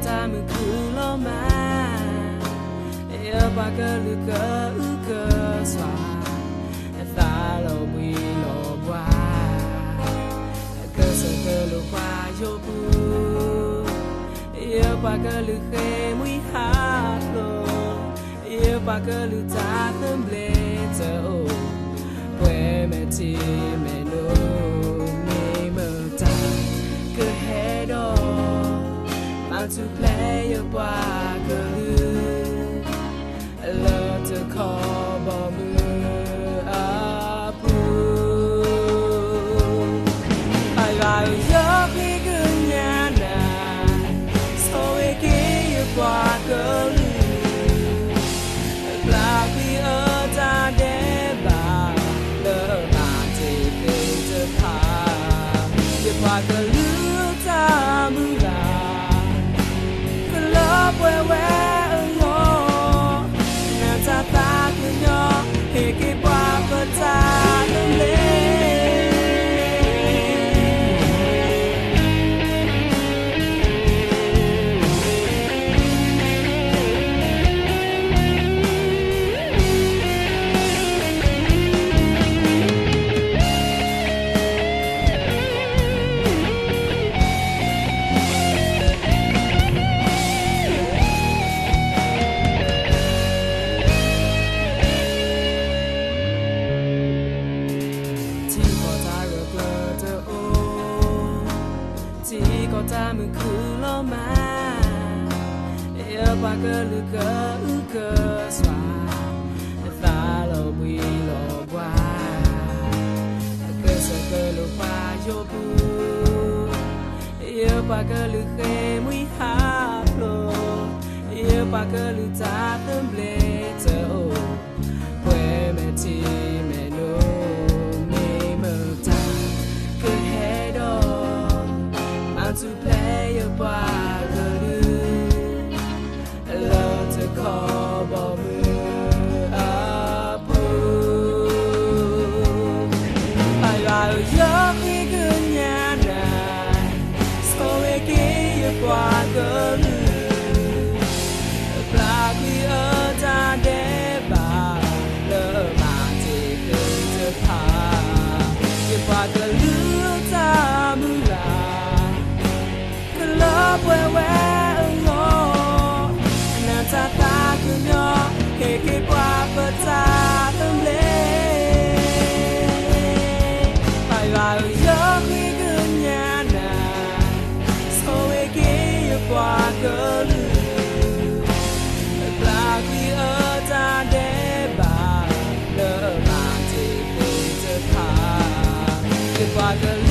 ta mừng cứ lo mà ba cơ lư cơ xóa ta lo bì lo qua cơ sở cơ lo qua yo bu ba cơ lư khê mũi hát lo ba cơ lư ta tâm lệ châu quê mẹ chi mẹ nô mẹ mơ ta cơ hè đó mang tu play yo ba cơ lư love to call bomb up I like your big nyana so we give qua girl black we are da de ba love ma te te pa ye qua girl ta mu la love where ta cứ nhỏ khi khi qua phần ta lên ta mừng cứ lo mà ba cơ lư cơ xóa ta lo bì lo qua cơ sở cơ lo qua yo bu ba cơ lư khê mũi hát lo ba cơ lư ta tâm lệ châu quê mẹ chi mẹ nô mẹ mơ ta cơ hè đó to play a bagger love to call bomb up I like your big nyana so we give a bagger black we are da de ba love ma te te pa ye bagger lu ta mu la love where lo na ta cứ nhỏ khi qua bờ ta tâm lệ phải vào gió khi cứ nhà nà sau khi qua cơ lư là khi ở ta để bà lỡ mà chỉ để cho ta qua cơ